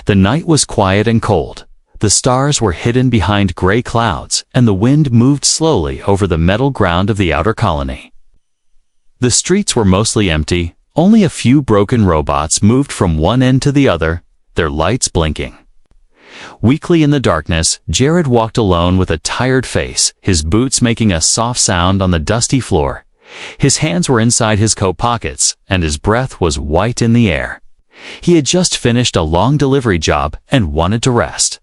The night was quiet and cold. The stars were hidden behind gray clouds, and the wind moved slowly over the metal ground of the outer colony. The streets were mostly empty. Only a few broken robots moved from one end to the other, their lights blinking. Weakly in the darkness, Jared walked alone with a tired face, his boots making a soft sound on the dusty floor. His hands were inside his coat pockets, and his breath was white in the air. He had just finished a long delivery job and wanted to rest.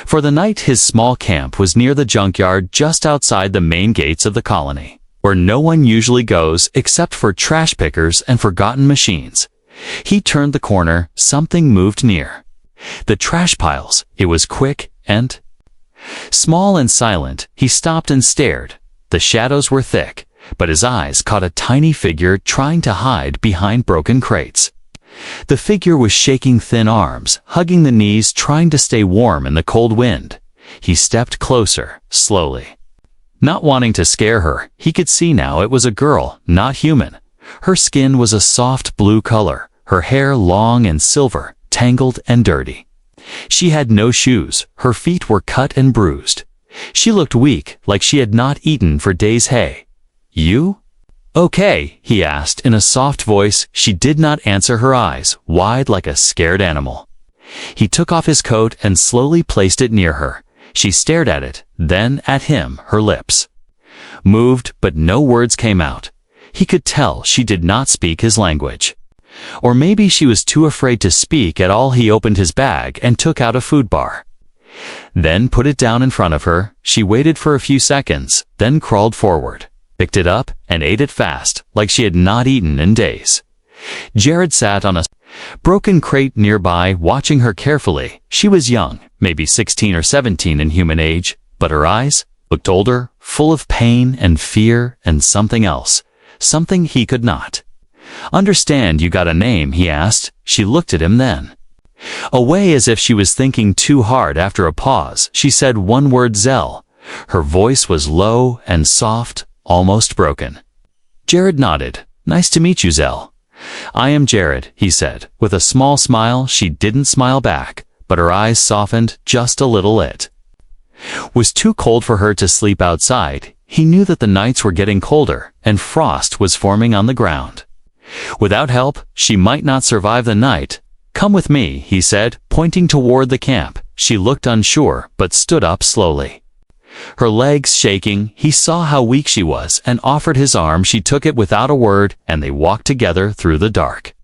For the night, his small camp was near the junkyard just outside the main gates of the colony, where no one usually goes except for trash pickers and forgotten machines. He turned the corner, something moved near. The trash piles. It was quick and small and silent. He stopped and stared. The shadows were thick, but his eyes caught a tiny figure trying to hide behind broken crates. The figure was shaking thin arms, hugging the knees, trying to stay warm in the cold wind. He stepped closer, slowly. Not wanting to scare her, he could see now it was a girl, not human. Her skin was a soft blue color, her hair long and silver, tangled and dirty. She had no shoes, her feet were cut and bruised. She looked weak, like she had not eaten for days. "Hey, you? Okay," he asked in a soft voice. She did not answer, her eyes wide like a scared animal. He took off his coat and slowly placed it near her. She stared at it, then at him, her lips moved, but no words came out. He could tell she did not speak his language. Or maybe she was too afraid to speak at all. He opened his bag and took out a food bar. Then put it down in front of her. She waited for a few seconds, then crawled forward, picked it up, and ate it fast, like she had not eaten in days. Jared sat on a broken crate nearby, watching her carefully. She was young, maybe 16 or 17 in human age, but her eyes looked older, full of pain and fear and something else, something he could not understand. "You got a name?" he asked. She looked at him then. Away as if she was thinking too hard. After a pause, she said one word: Zell. Her voice was low and soft, almost broken. Jared nodded. "Nice to meet you, Zell." "I am Jared," he said, with a small smile. She didn't smile back, but her eyes softened just a little. It was too cold for her to sleep outside. He knew that the nights were getting colder, and frost was forming on the ground. Without help, she might not survive the night. "Come with me," he said, pointing toward the camp. She looked unsure, but stood up slowly, her legs shaking. He saw how weak she was and offered his arm. She took it without a word, and they walked together through the dark,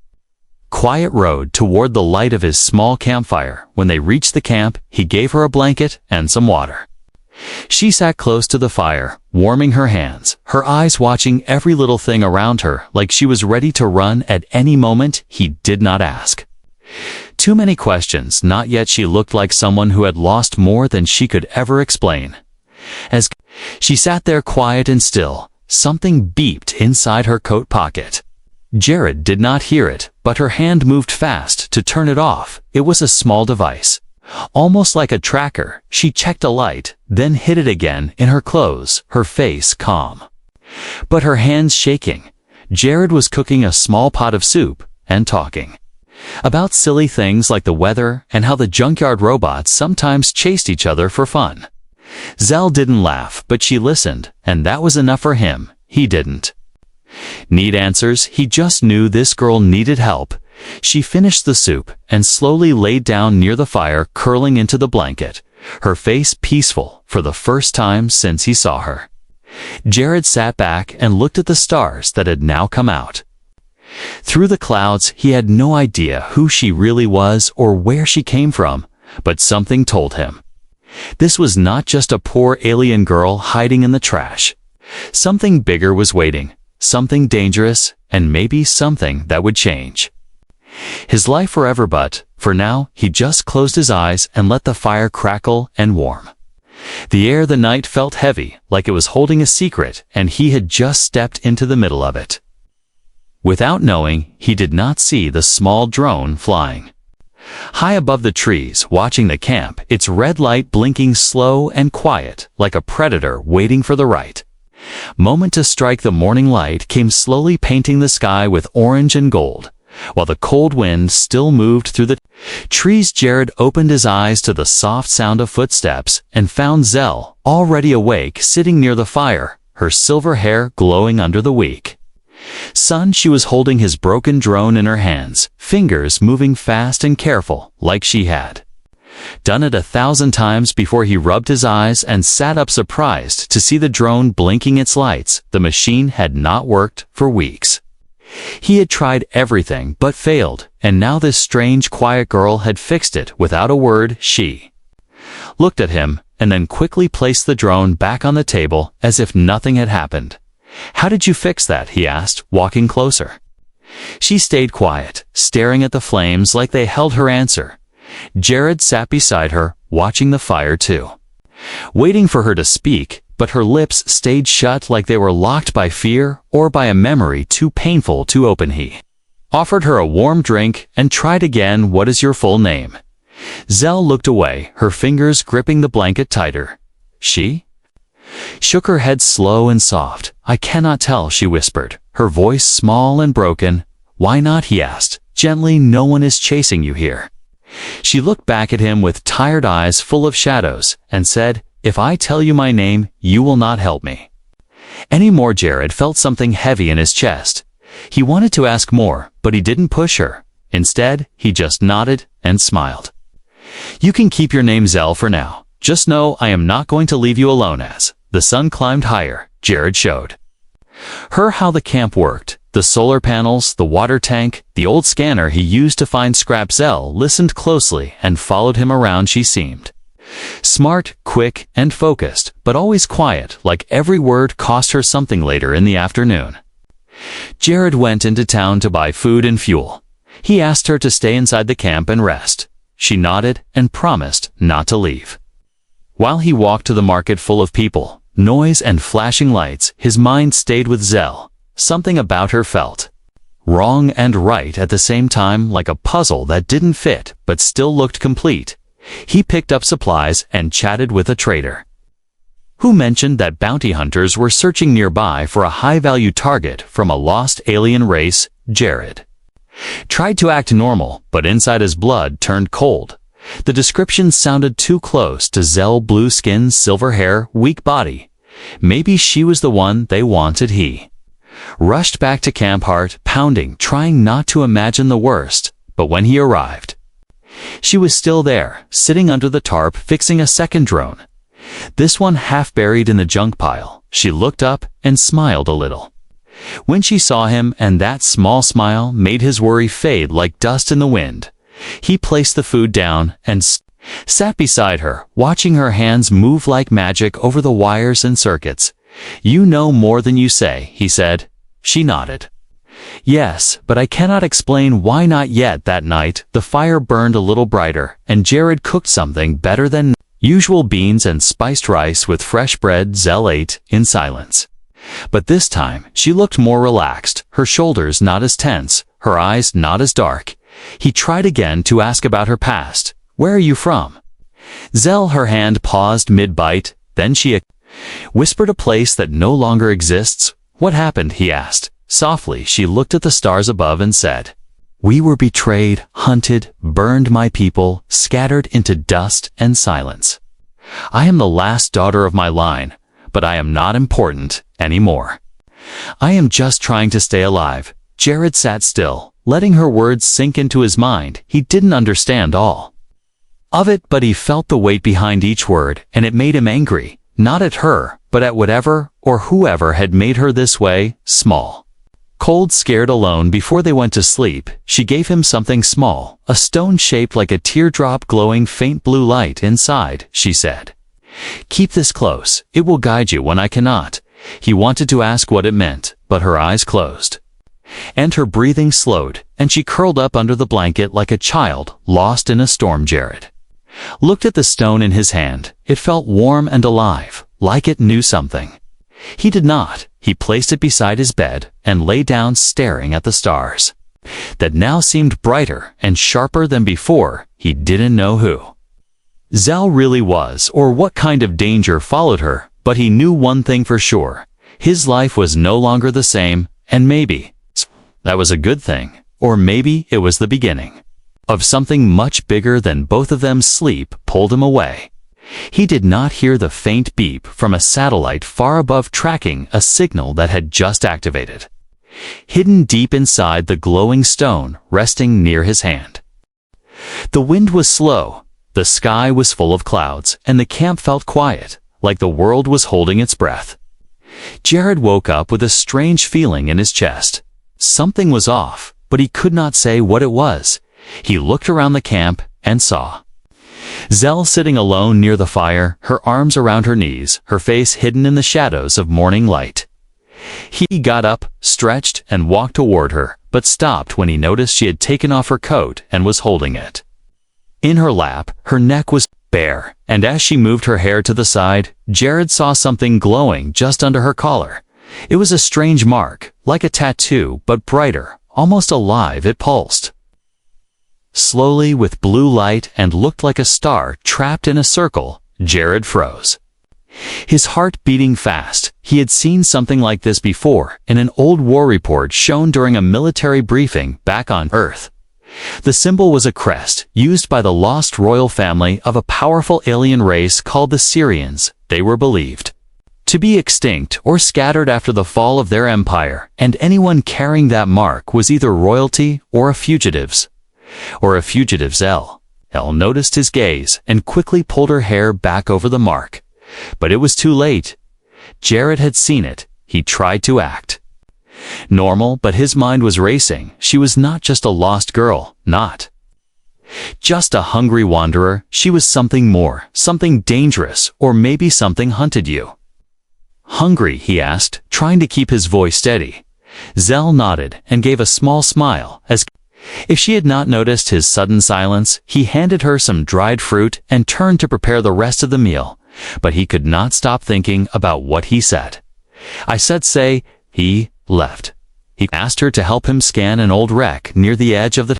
quiet road toward the light of his small campfire. When they reached the camp, he gave her a blanket and some water. She sat close to the fire, warming her hands, her eyes watching every little thing around her, like she was ready to run at any moment. He did not ask too many questions, not yet. She looked like someone who had lost more than she could ever explain. As she sat there quiet and still, something beeped inside her coat pocket. Jared did not hear it, but her hand moved fast to turn it off. It was a small device, almost like a tracker. She checked a light, then hid it again in her clothes, her face calm, but her hands shaking. Jared was cooking a small pot of soup and talking about silly things like the weather and how the junkyard robots sometimes chased each other for fun. Zell didn't laugh, but she listened, and that was enough for him. He didn't need answers. He just knew this girl needed help. She finished the soup and slowly laid down near the fire, curling into the blanket, her face peaceful for the first time since he saw her. Jared sat back and looked at the stars that had now come out through the clouds. He had no idea who she really was or where she came from, but something told him this was not just a poor alien girl hiding in the trash. Something bigger was waiting, something dangerous, and maybe something that would change his life forever. But for now, he just closed his eyes and let the fire crackle and warm. The air the night felt heavy, like it was holding a secret, and he had just stepped into the middle of it. Without knowing, he did not see the small drone flying high above the trees, watching the camp, its red light blinking slow and quiet, like a predator waiting for the right moment to strike. The morning light came slowly, painting the sky with orange and gold. While the cold wind still moved through the trees, Jared opened his eyes to the soft sound of footsteps and found Zell, already awake, sitting near the fire, her silver hair glowing under the weak sun. She was holding his broken drone in her hands, fingers moving fast and careful, like she had done it 1,000 times before. He rubbed his eyes and sat up, surprised to see the drone blinking its lights. The machine had not worked for weeks. He had tried everything but failed, and now this strange, quiet girl had fixed it without a word. She looked at him and then quickly placed the drone back on the table as if nothing had happened. "How did you fix that?" he asked, walking closer. She stayed quiet, staring at the flames like they held her answer. Jared sat beside her, watching the fire too, waiting for her to speak, but her lips stayed shut like they were locked by fear or by a memory too painful to open. He offered her a warm drink and tried again. "What is your full name?" Zell looked away, her fingers gripping the blanket tighter. She shook her head, slow and soft. "I cannot tell," she whispered, her voice small and broken. "Why not?" he asked, gently. "No one is chasing you here." She looked back at him with tired eyes full of shadows and said, "If I tell you my name, you will not help me anymore." Jared felt something heavy in his chest. He wanted to ask more, but he didn't push her. Instead, he just nodded and smiled. "You can keep your name, Zell, for now. Just know I am not going to leave you alone." As the sun climbed higher, Jared showed her how the camp worked. The solar panels, the water tank, the old scanner he used to find scrap. Zell listened closely and followed him around. She seemed smart, quick, and focused, but always quiet, like every word cost her something. Later in the afternoon, Jared went into town to buy food and fuel. He asked her to stay inside the camp and rest. She nodded and promised not to leave. While he walked to the market full of people, noise, and flashing lights, his mind stayed with Zell. Something about her felt wrong and right at the same time, like a puzzle that didn't fit but still looked complete. He picked up supplies and chatted with a trader who mentioned that bounty hunters were searching nearby for a high-value target from a lost alien race. Jared tried to act normal, but inside his blood turned cold. The description sounded too close to Zell: blue skin, silver hair, weak body. Maybe she was the one they wanted. He rushed back to camp, heart pounding, trying not to imagine the worst. But when he arrived, she was still there, sitting under the tarp, fixing a second drone, this one half buried in the junk pile. She looked up and smiled a little when she saw him, and that small smile made his worry fade like dust in the wind. He placed the food down and sat beside her, watching her hands move like magic over the wires and circuits. "You know more than you say," he said. She nodded. "Yes, but I cannot explain why." Not yet. That night, the fire burned a little brighter, and Jared cooked something better than usual: beans and spiced rice with fresh bread. Zell ate in silence. But this time, she looked more relaxed, her shoulders not as tense, her eyes not as dark. He tried again to ask about her past. "Where are you from?" Zell, her hand paused mid-bite, then she whispered, "A place that no longer exists." "What happened?" he asked. Softly, she looked at the stars above and said, "We were betrayed, hunted, burned, my people scattered into dust and silence. I am the last daughter of my line, but I am not important anymore. I am just trying to stay alive." Jared sat still, letting her words sink into his mind. He didn't understand all of it, but he felt the weight behind each word, and it made him angry, not at her, but at whatever or whoever had made her this way, small, cold, scared. Alone before they went to sleep, she gave him something small, a stone shaped like a teardrop, glowing faint blue light inside. She said, "Keep this close, it will guide you when I cannot." He wanted to ask what it meant, but her eyes closed, and her breathing slowed, and she curled up under the blanket like a child lost in a storm. Jared looked at the stone in his hand. It felt warm and alive, like it knew something. He did not. He placed it beside his bed and lay down, staring at the stars that now seemed brighter and sharper than before. He didn't know who Zell really was or what kind of danger followed her, but he knew one thing for sure: his life was no longer the same, and maybe that was a good thing. Or maybe it was the beginning of something much bigger than both of them. Sleep pulled him away. He did not hear the faint beep from a satellite far above, tracking a signal that had just activated, hidden deep inside the glowing stone resting near his hand. The wind was slow, the sky was full of clouds, and the camp felt quiet, like the world was holding its breath. Jared woke up with a strange feeling in his chest. Something was off, but he could not say what it was. He looked around the camp and saw Zell sitting alone near the fire, her arms around her knees, her face hidden in the shadows of morning light. He got up, stretched, and walked toward her, but stopped when he noticed she had taken off her coat and was holding it. In her lap, her neck was bare, and as she moved her hair to the side, Jared saw something glowing just under her collar. It was a strange mark, like a tattoo, but brighter, almost alive. It pulsed slowly with blue light and looked like a star trapped in a circle. Jared froze, his heart beating fast. He had seen something like this before in an old war report shown during a military briefing back on Earth. The symbol was a crest used by the lost royal family of a powerful alien race called the Syrians. They were believed to be extinct or scattered after the fall of their empire, and anyone carrying that mark was either royalty or a fugitives. Zell noticed his gaze and quickly pulled her hair back over the mark. But it was too late. Jared had seen it. He tried to act normal, but his mind was racing. She was not just a lost girl, not just a hungry wanderer. She was something more, something dangerous, or maybe something hunted you. Hungry? He asked, trying to keep his voice steady. Zell nodded and gave a small smile, as if she had not noticed his sudden silence. He handed her some dried fruit and turned to prepare the rest of the meal, but he could not stop thinking about what he said. I said say, he left. He asked her to help him scan an old wreck near the edge of the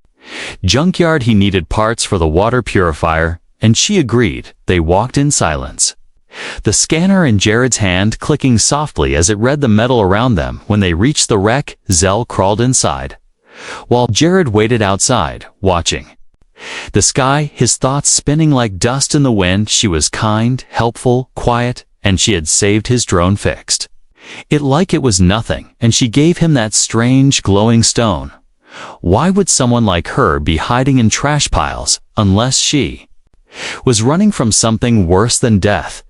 junkyard. He needed parts for the water purifier, and she agreed. They walked in silence, the scanner in Jared's hand clicking softly as it read the metal around them. When they reached the wreck, Zell crawled inside, while Jared waited outside, watching the sky, his thoughts spinning like dust in the wind. She was kind, helpful, quiet, and she had saved his drone, fixed it like it was nothing, and she gave him that strange glowing stone. Why would someone like her be hiding in trash piles unless she was running from something worse than death?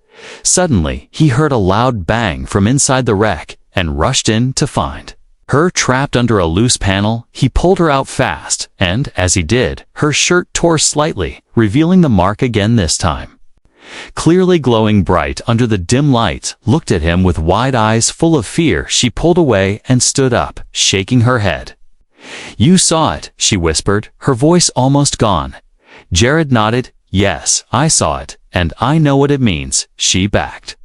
Suddenly, he heard a loud bang from inside the wreck and rushed in to find her trapped under a loose panel. He pulled her out fast, and as he did, her shirt tore slightly, revealing the mark again, this time clearly glowing bright under the dim light. Looked at him with wide eyes full of fear. She pulled away and stood up, shaking her head. You saw it, she whispered, her voice almost gone. Jared nodded. Yes, I saw it, and I know what it means. She backed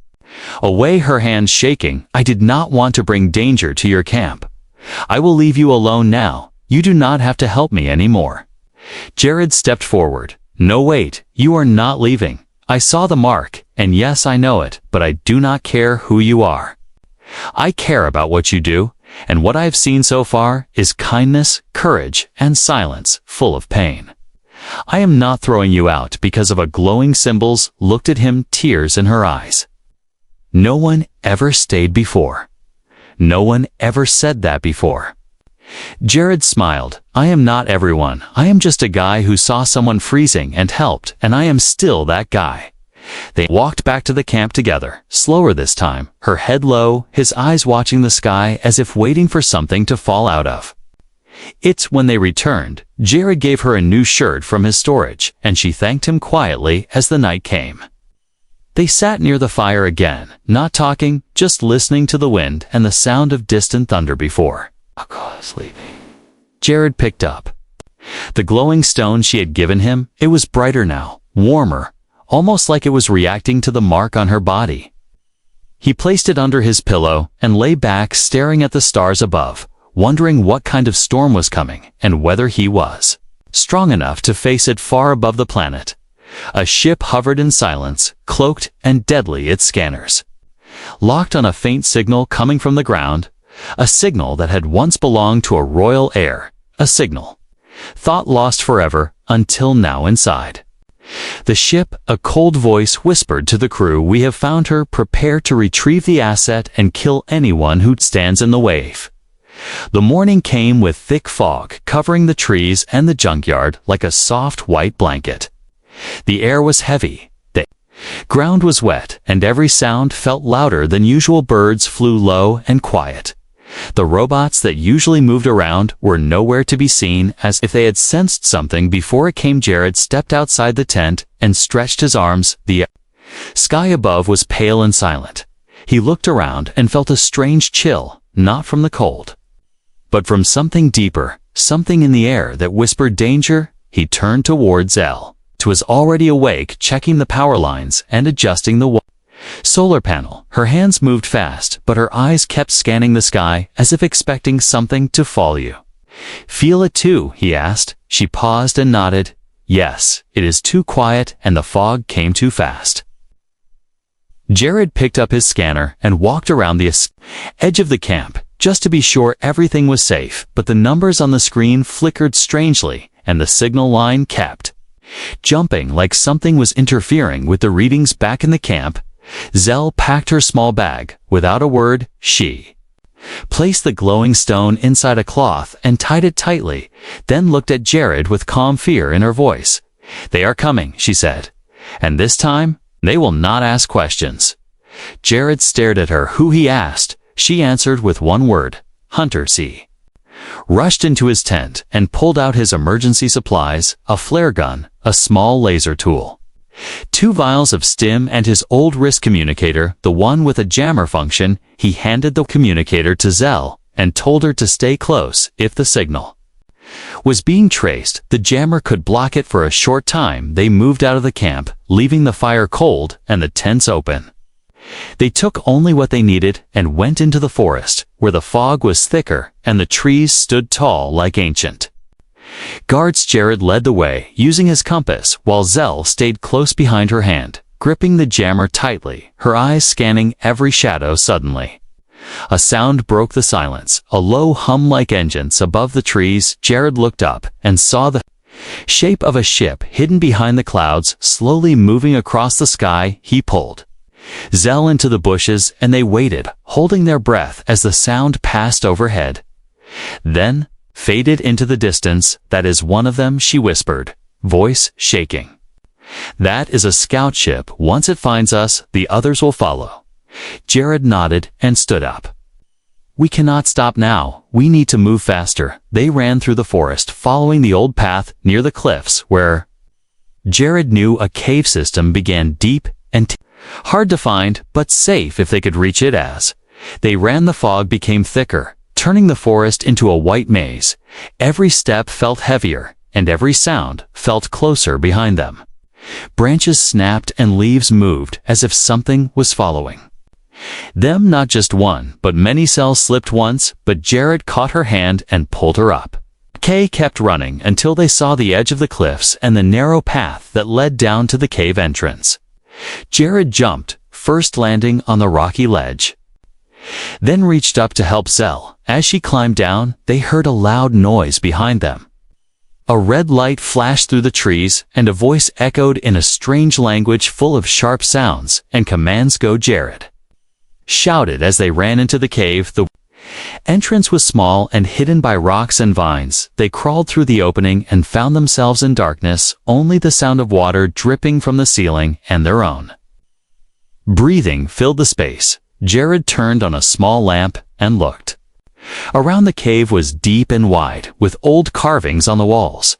away, her hands shaking. I did not want to bring danger to your camp. I will leave you alone now. You do not have to help me anymore. Jared stepped forward. No, wait, you are not leaving. I saw the mark, and yes, I know it, but I do not care who you are. I care about what you do, and what I have seen so far is kindness, courage, and silence full of pain. I am not throwing you out because of a glowing symbols. Looked at him, tears in her eyes. No one ever stayed before. No one ever said that before. Jared smiled. I am not everyone. I am just a guy who saw someone freezing and helped, and I am still that guy. They walked back to the camp together, slower this time, her head low, his eyes watching the sky as if waiting for something to fall out of. It's when they returned, Jared gave her a new shirt from his storage, and she thanked him quietly as the night came. They sat near the fire again, not talking, just listening to the wind and the sound of distant thunder before sleeping. Jared picked up the glowing stone she had given him. It was brighter now, warmer, almost like it was reacting to the mark on her body. He placed it under his pillow and lay back, staring at the stars above, wondering what kind of storm was coming and whether he was strong enough to face it. Far above the planet, a ship hovered in silence, cloaked and deadly, its scanners locked on a faint signal coming from the ground, a signal that had once belonged to a royal heir, a signal. Thought lost forever, until now inside. The ship, a cold voice whispered to the crew, "We have found her, prepare to retrieve the asset and kill anyone who stands in the wave." The morning came with thick fog covering the trees and the junkyard like a soft white blanket. The air was heavy, the ground was wet, and every sound felt louder than usual. Birds flew low and quiet. The robots that usually moved around were nowhere to be seen, as if they had sensed something before it came. Jared stepped outside the tent and stretched his arms. The sky above was pale and silent. He looked around and felt a strange chill, not from the cold, but from something deeper, something in the air that whispered danger. He turned toward Zell, who was already awake, checking the power lines and adjusting the solar panel. Her hands moved fast, but her eyes kept scanning the sky as if expecting something to follow you. "Feel it too?" he asked. She paused and nodded. "Yes, it is too quiet and the fog came too fast." Jared picked up his scanner and walked around the edge of the camp, just to be sure everything was safe, but the numbers on the screen flickered strangely, and the signal line kept jumping like something was interfering with the readings. Back in the camp, Zell packed her small bag. Without a word, she placed the glowing stone inside a cloth and tied it tightly, then looked at Jared with calm fear in her voice. "They are coming," she said, "and this time, they will not ask questions." Jared stared at her. "Who?" he asked. She answered with one word, "Hunter." C. rushed into his tent and pulled out his emergency supplies, a flare gun, a small laser tool, 2 vials of stim, and his old wrist communicator, the one with a jammer function. He handed the communicator to Zell and told her to stay close. If the signal was being traced, the jammer could block it for a short time. They moved out of the camp, leaving the fire cold and the tents open. They took only what they needed and went into the forest, where the fog was thicker and the trees stood tall like ancient guards. Jared led the way, using his compass, while Zell stayed close behind her hand, gripping the jammer tightly, her eyes scanning every shadow. Suddenly, a sound broke the silence, a low hum like engines above the trees. Jared looked up and saw the shape of a ship hidden behind the clouds, slowly moving across the sky. He pulled Zell into the bushes, and they waited, holding their breath as the sound passed overhead, then faded into the distance. "That is one of them," she whispered, voice shaking. "That is a scout ship. Once it finds us, the others will follow." Jared nodded and stood up. "We cannot stop now. We need to move faster." They ran through the forest, following the old path near the cliffs, where Jared knew a cave system began, deep and hard to find, but safe if they could reach it. As they ran, the fog became thicker, turning the forest into a white maze. Every step felt heavier, and every sound felt closer behind them. Branches snapped and leaves moved as if something was following them. Not just one, but many. Cells slipped once, but Jared caught her hand and pulled her up. Kay kept running until they saw the edge of the cliffs and the narrow path that led down to the cave entrance. Jared jumped, first landing on the rocky ledge, then reached up to help Zell. As she climbed down, they heard a loud noise behind them. A red light flashed through the trees, and a voice echoed in a strange language full of sharp sounds and commands. "Go!" Jared shouted as they ran into the cave. The entrance was small and hidden by rocks and vines. They crawled through the opening and found themselves in darkness, only the sound of water dripping from the ceiling and their own breathing filled the space. Jared turned on a small lamp and looked. Around the cave was deep and wide, with old carvings on the walls,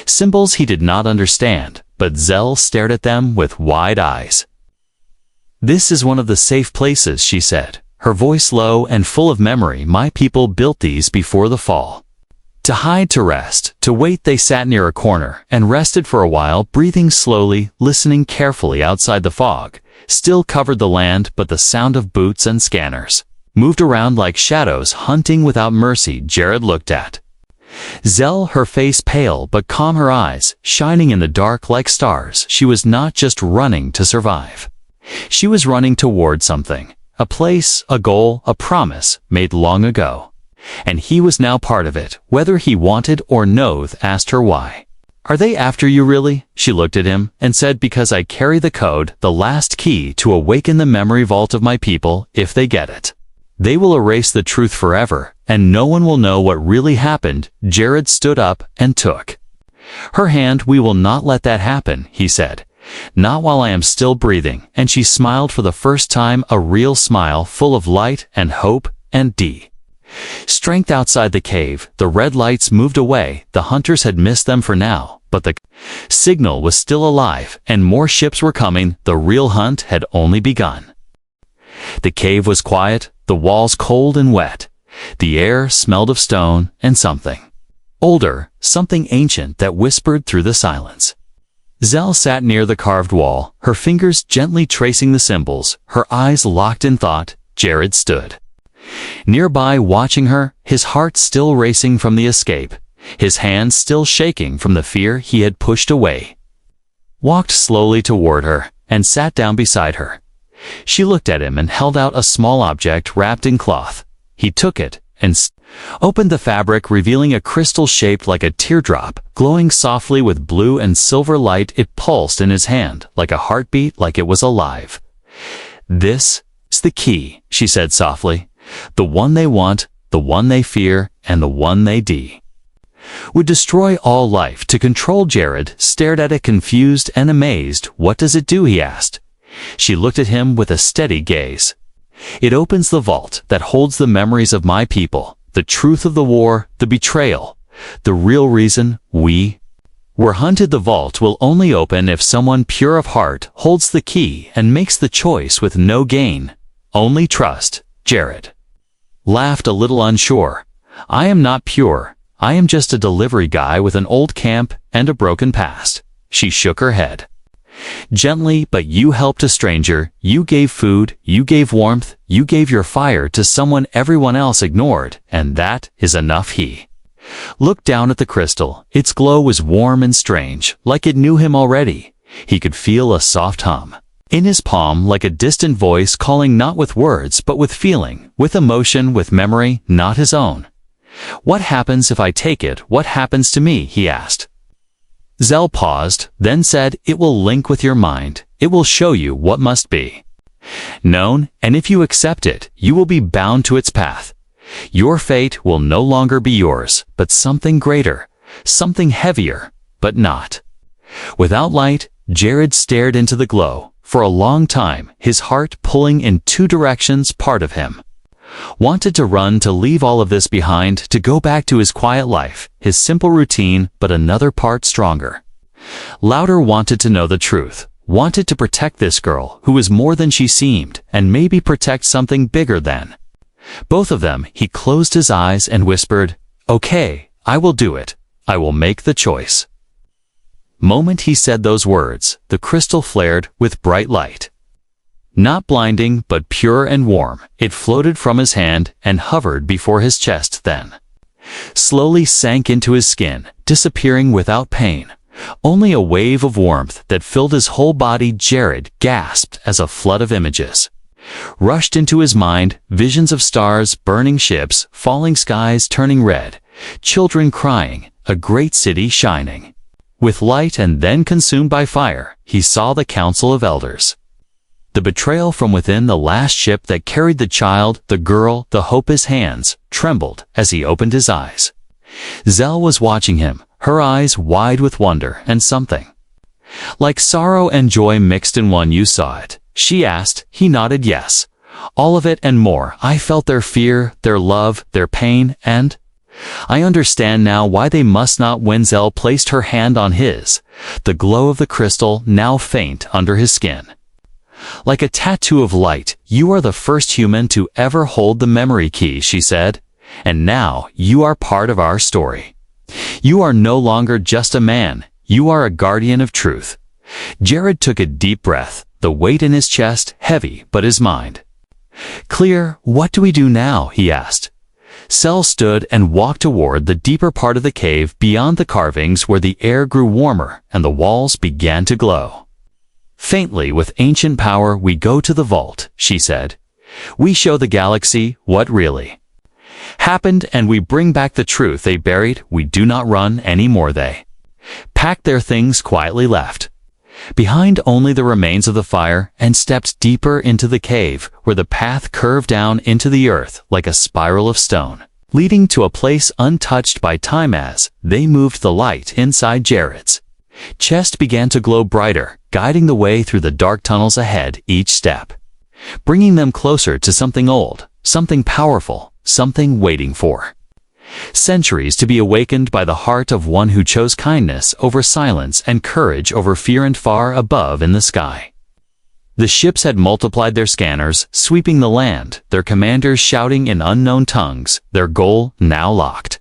symbols he did not understand, but Zell stared at them with wide eyes. "This is one of the safe places," she said, her voice low and full of memory. "My people built these before the fall. To hide, to rest, to wait." They sat near a corner and rested for a while, breathing slowly, listening carefully. Outside, the fog still covered the land, but the sound of boots and scanners moved around like shadows hunting without mercy. Jared looked at Zell, her face pale but calm, her eyes shining in the dark like stars. She was not just running to survive. She was running toward something. A place, a goal, a promise made long ago. And he was now part of it, whether he wanted or no. Asked her why. Are they after you really? She looked at him and said, because I carry the code, the last key to awaken the memory vault of my people. If they get it, they will erase the truth forever, and no one will know what really happened. Jared stood up and took her hand. We will not let that happen, he said. Not while I am still breathing. And she smiled for the first time, a real smile full of light and hope and strength. Outside the cave, the red lights moved away. The hunters had missed them for now, but the signal was still alive, and more ships were coming. The real hunt had only begun. The cave was quiet, the walls cold and wet. The air smelled of stone and something older, something ancient that whispered through the silence. Zell sat near the carved wall, her fingers gently tracing the symbols, her eyes locked in thought. Jared stood nearby watching her, his heart still racing from the escape, his hands still shaking from the fear he had pushed away. Walked slowly toward her and sat down beside her. She looked at him and held out a small object wrapped in cloth. He took it and opened the fabric, revealing a crystal shaped like a teardrop, glowing softly with blue and silver light. It pulsed in his hand like a heartbeat, like it was alive. This is the key, she said softly. The one they want, the one they fear, and the one they would destroy all life to control. Jared stared at it, confused and amazed. What does it do? He asked. She looked at him with a steady gaze. It opens the vault that holds the memories of my people, the truth of the war, the betrayal, the real reason we were hunted. The vault will only open if someone pure of heart holds the key and makes the choice with no gain, only trust. Jared laughed a little unsure. I am not pure. I am just a delivery guy with an old camp and a broken past. She shook her head gently. But you helped a stranger. You gave food. You gave warmth. You gave your fire to someone everyone else ignored. And that is enough. He looked down at the crystal. Its glow was warm and strange, like it knew him already. He could feel a soft hum in his palm, like a distant voice calling, not with words but with feeling, with emotion, with memory, not his own. What happens if I take it? What happens to me? He asked. Zell paused, then said, it will link with your mind. It will show you what must be known, and if you accept it, you will be bound to its path. Your fate will no longer be yours, but something greater, something heavier, but not without light. Jared stared into the glow. For a long time, his heart pulling in two directions. Part of him wanted to run, to leave all of this behind, to go back to his quiet life, his simple routine, but another part, stronger, louder, wanted to know the truth, wanted to protect this girl who was more than she seemed, and maybe protect something bigger than both of them. He closed his eyes and whispered, okay, I will do it. I will make the choice. Moment he said those words, the crystal flared with bright light. Not blinding, but pure and warm. It floated from his hand and hovered before his chest, then slowly sank into his skin, disappearing without pain. Only a wave of warmth that filled his whole body. Jared gasped as a flood of images rushed into his mind, visions of stars, burning ships, falling skies turning red, children crying, a great city shining with light and then consumed by fire. He saw the Council of Elders. The betrayal from within, the last ship that carried the child, the girl, the hope. His hands trembled as he opened his eyes. Zell was watching him, her eyes wide with wonder and something like sorrow and joy mixed in one. You saw it? She asked. He nodded yes. All of it and more. I felt their fear, their love, their pain, and I understand now why they must not win. Zell placed her hand on his, the glow of the crystal now faint under his skin. Like a tattoo of light, you are the first human to ever hold the memory key, she said. And now you are part of our story. You are no longer just a man. You are a guardian of truth. Jared took a deep breath, the weight in his chest heavy, but his mind clear. What do we do now? He asked. Zell stood and walked toward the deeper part of the cave, beyond the carvings, where the air grew warmer and the walls began to glow faintly with ancient power. We go to the vault, she said. We show the galaxy what really happened, and we bring back the truth they buried. We do not run any more. They packed their things, quietly left behind only the remains of the fire, and stepped deeper into the cave, where the path curved down into the earth like a spiral of stone, leading to a place untouched by time. As they moved, the light inside Jared's chest began to glow brighter, guiding the way through the dark tunnels ahead, each step bringing them closer to something old, something powerful, something waiting for centuries to be awakened by the heart of one who chose kindness over silence and courage over fear. And far above in the sky, the ships had multiplied their scanners, sweeping the land, their commanders shouting in unknown tongues, their goal now locked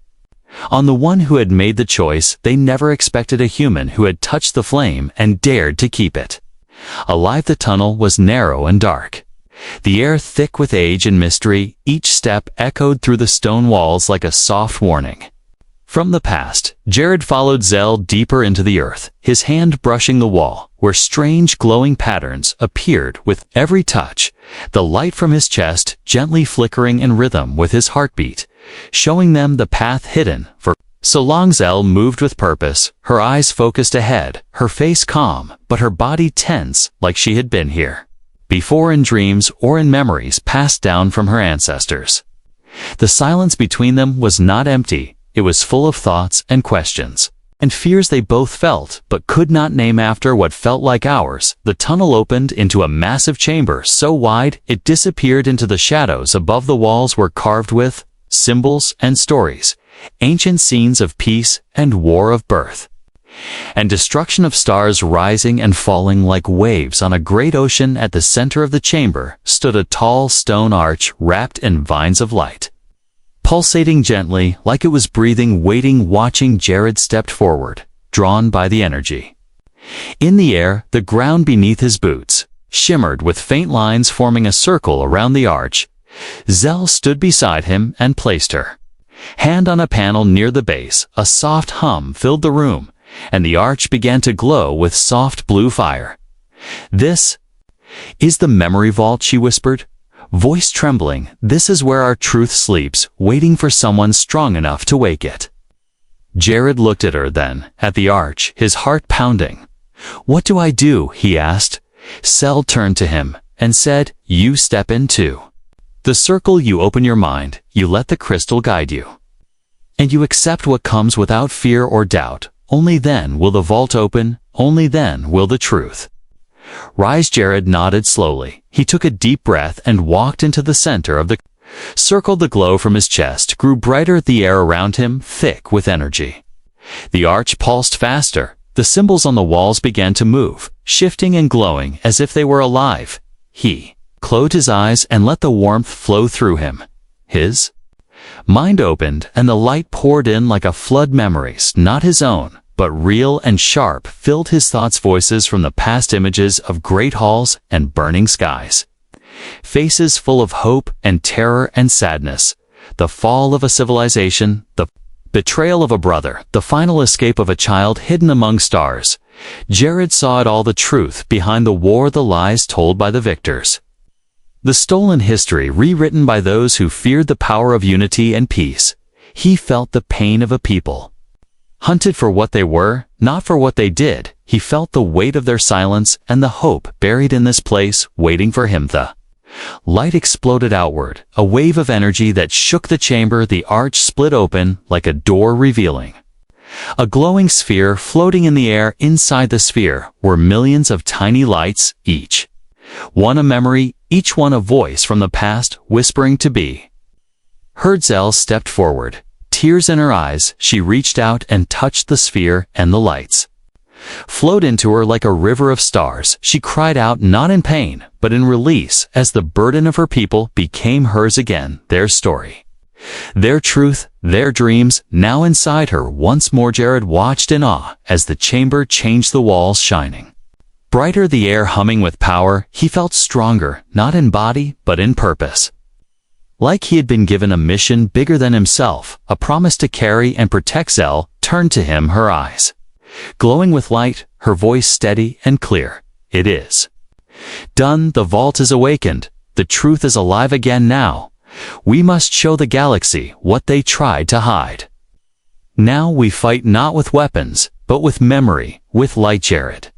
on the one who had made the choice they never expected, a human who had touched the flame and dared to keep it alive. The tunnel was narrow and dark, the air thick with age and mystery. Each step echoed through the stone walls like a soft warning from the past. Jared followed Zell deeper into the earth, his hand brushing the wall, where strange glowing patterns appeared with every touch, the light from his chest gently flickering in rhythm with his heartbeat, showing them the path hidden for so long. Zell moved with purpose, her eyes focused ahead, her face calm, but her body tense, like she had been here before, in dreams or in memories passed down from her ancestors. The silence between them was not empty, it was full of thoughts and questions and fears they both felt but could not name. After what felt like hours, the tunnel opened into a massive chamber so wide it disappeared into the shadows. Above, the walls were carved with symbols and stories, ancient scenes of peace and war, of birth and destruction, of stars rising and falling like waves on a great ocean. At the center of the chamber stood a tall stone arch wrapped in vines of light, pulsating gently like it was breathing, waiting. Watching, Jared stepped forward, drawn by the energy in the air. The ground beneath his boots shimmered with faint lines forming a circle around the arch. Zell stood beside him and placed her hand on a panel near the base. A soft hum filled the room, and the arch began to glow with soft blue fire. "This is the memory vault," she whispered, voice trembling. "This is where our truth sleeps, waiting for someone strong enough to wake it." Jared looked at her, then at the arch, his heart pounding. "What do I do?" he asked. Zell turned to him and said, "You step into the circle, you open your mind, you let the crystal guide you, and you accept what comes without fear or doubt. Only then will the vault open, only then will the truth rise." Jared nodded slowly. He took a deep breath and walked into the center of the circle. The glow from his chest grew brighter, the air around him thick with energy. The arch pulsed faster. The symbols on the walls began to move, shifting and glowing as if they were alive. He closed his eyes and let the warmth flow through him. His mind opened, and the light poured in like a flood. Memories, not his own, but real and sharp, filled his thoughts. Voices from the past, images of great halls and burning skies, faces full of hope and terror and sadness, the fall of a civilization, the betrayal of a brother, the final escape of a child hidden among stars. Jared saw it all, the truth behind the war, the lies told by the victors, the stolen history rewritten by those who feared the power of unity and peace. He felt the pain of a people hunted for what they were, not for what they did. He felt the weight of their silence and the hope buried in this place, waiting for him. The light exploded outward, a wave of energy that shook the chamber. The arch split open like a door, revealing a glowing sphere floating in the air. Inside the sphere were millions of tiny lights, each one a memory, each one a voice from the past, whispering to be heard. Zell stepped forward, tears in her eyes. She reached out and touched the sphere, and the lights flowed into her like a river of stars. She cried out, not in pain, but in release, as the burden of her people became hers again, their story, their truth, their dreams, now inside her once more. Jared watched in awe as the chamber changed, the walls shining brighter, the air humming with power. He felt stronger, not in body, but in purpose. Like he had been given a mission bigger than himself, a promise to carry and protect. Zell turned to him, her eyes glowing with light, her voice steady and clear. "It is done. The vault is awakened. The truth is alive again now. We must show the galaxy what they tried to hide. Now we fight not with weapons, but with memory, with light. Jared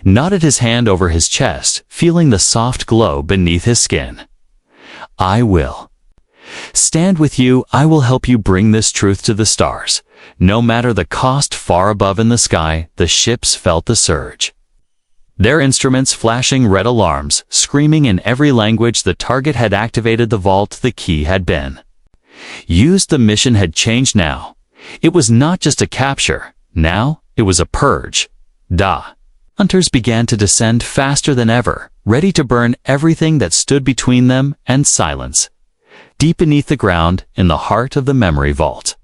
nodded his hand over his chest, feeling the soft glow beneath his skin. I will stand with you. I will help you bring this truth to the stars. No matter the cost. Far above in the sky, the ships felt the surge. Their instruments flashing red alarms, screaming in every language. The target had activated the vault. The key had been used. The mission had changed now. It was not just a capture. Now, it was a purge. Hunters began to descend faster than ever, ready to burn everything that stood between them and silence. Deep beneath the ground, in the heart of the memory vault,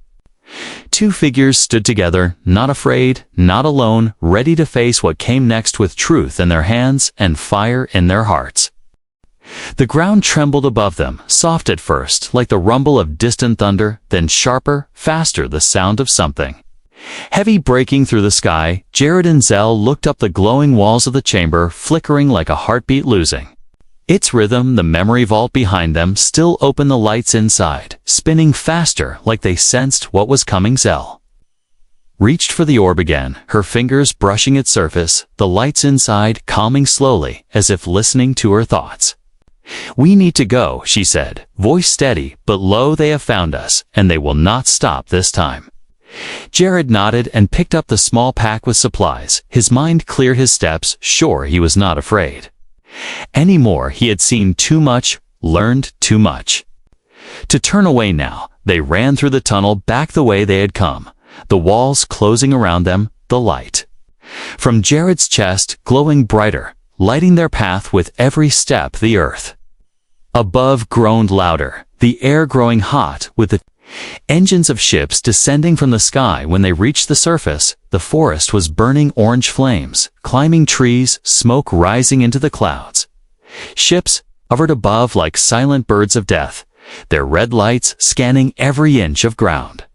two figures stood together, not afraid, not alone, ready to face what came next with truth in their hands and fire in their hearts. The ground trembled above them, soft at first, like the rumble of distant thunder, then sharper, faster, the sound of something heavy breaking through the sky. Jared and Zell looked up. The glowing walls of the chamber, flickering like a heartbeat losing its rhythm. The memory vault behind them still open. The lights inside, spinning faster, like they sensed what was coming. Zell reached for the orb again, her fingers brushing its surface, the lights inside calming slowly, as if listening to her thoughts. We need to go, she said, voice steady but low. They have found us, and they will not stop this time. Jared nodded and picked up the small pack with supplies, his mind clear, his steps sure. He was not afraid anymore. He had seen too much, learned too much to turn away now. They ran through the tunnel back the way they had come, the walls closing around them, the light from Jared's chest glowing brighter, lighting their path with every step. The earth above groaned louder, the air growing hot with the engines of ships descending from the sky. When they reached the surface, the forest was burning orange flames, climbing trees, smoke rising into the clouds. Ships hovered above like silent birds of death, their red lights scanning every inch of ground.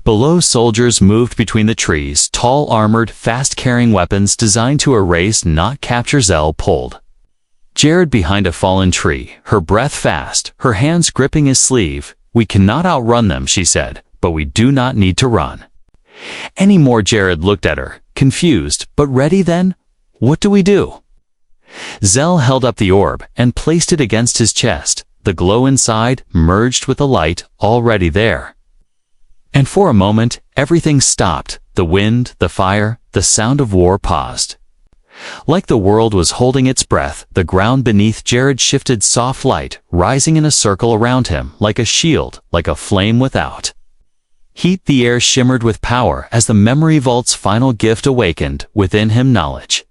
Below, soldiers moved between the trees, tall, armored, fast, carrying weapons designed to erase, not capture. Zell pulled Jared behind a fallen tree, her breath fast, her hands gripping his sleeve. We cannot outrun them, she said, but we do not need to run anymore. Jared looked at her, confused, but ready. Then, what do we do? Zell held up the orb and placed it against his chest. The glow inside merged with the light already there. And for a moment, everything stopped. The wind, the fire, the sound of war paused. Like the world was holding its breath, the ground beneath Jared shifted, soft light rising in a circle around him, like a shield, like a flame without heat. The air shimmered with power as the memory vault's final gift awakened within him. Knowledge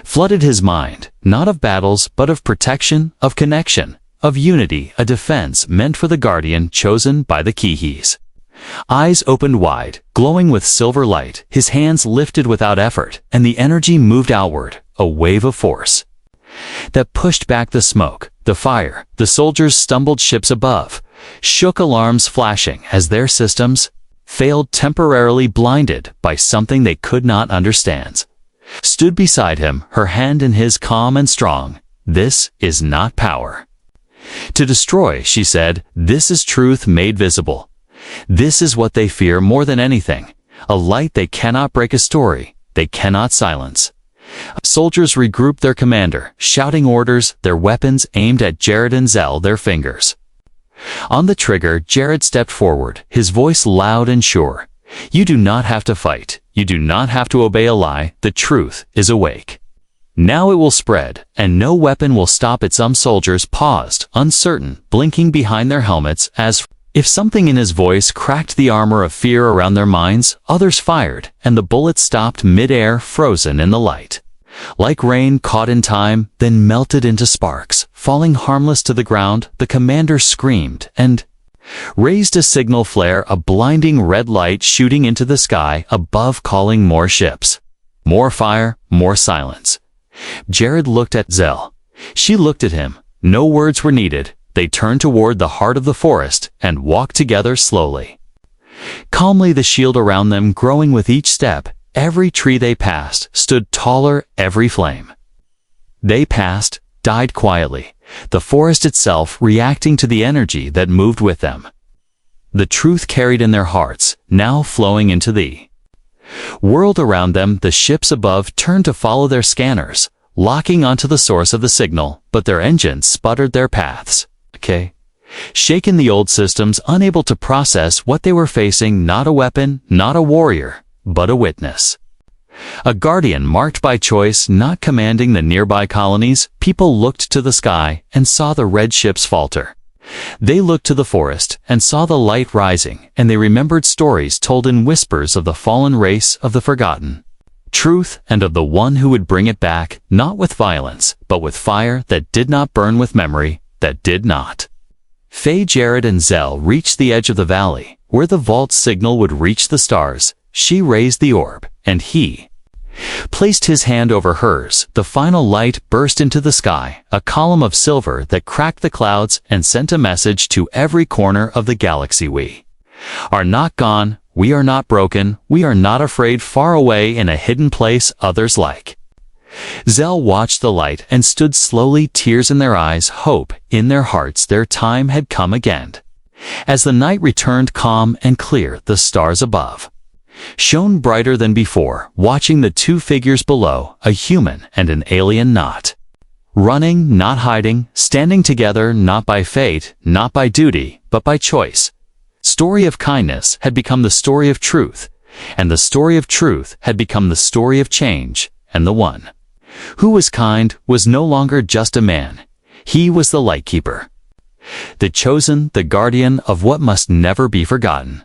flooded his mind, not of battles, but of protection, of connection, of unity, a defense meant for the guardian chosen by the Kihis. Eyes opened wide, glowing with silver light, his hands lifted without effort, and the energy moved outward, a wave of force that pushed back the smoke, the fire. The soldiers stumbled. Ships above shook, alarms flashing as their systems failed, temporarily blinded by something they could not understand. Stood beside him, her hand in his, calm and strong. This is not power to destroy, she said. This is truth made visible. This is what they fear more than anything, a light they cannot break, a story they cannot silence. Soldiers regrouped, their commander shouting orders, their weapons aimed at Jared and Zell, their fingers on the trigger. Jared stepped forward, his voice loud and sure. You do not have to fight. You do not have to obey a lie. The truth is awake. Now it will spread, and no weapon will stop it. Some soldiers paused, uncertain, blinking behind their helmets as if something in his voice cracked the armor of fear around their minds. Others fired, and the bullets stopped mid-air, frozen in the light. Like rain caught in time, then melted into sparks, falling harmless to the ground. The commander screamed and raised a signal flare, a blinding red light shooting into the sky above, calling more ships. More fire, more silence. Jared looked at Zell. She looked at him. No words were needed. They turned toward the heart of the forest and walked together slowly. Calmly, the shield around them growing with each step. Every tree they passed stood taller, every flame they passed died quietly, the forest itself reacting to the energy that moved with them. The truth carried in their hearts, now flowing into the world around them. The ships above turned to follow their scanners, locking onto the source of the signal, but their engines sputtered their paths. Shaken, the old systems unable to process what they were facing, not a weapon, not a warrior, but a witness. A guardian marked by choice, not commanding the nearby colonies. People looked to the sky and saw the red ships falter. They looked to the forest and saw the light rising, and they remembered stories told in whispers of the fallen race, of the forgotten truth, and of the one who would bring it back, not with violence, but with fire that did not burn, with memory that did not. Faye, Jared, and Zell reached the edge of the valley, where the vault signal would reach the stars. She raised the orb, and he placed his hand over hers. The final light burst into the sky, a column of silver that cracked the clouds and sent a message to every corner of the galaxy. We are not gone, we are not broken, we are not afraid. Far away in a hidden place, others like Zell watched the light and stood slowly, tears in their eyes, hope in their hearts. Their time had come again. As the night returned calm and clear, the stars above shone brighter than before, watching the two figures below, a human and an alien, not running, not hiding, standing together, not by fate, not by duty, but by choice. Story of kindness had become the story of truth, and the story of truth had become the story of change, and the one who was kind was no longer just a man. He was the Lightkeeper, the chosen, the guardian of what must never be forgotten.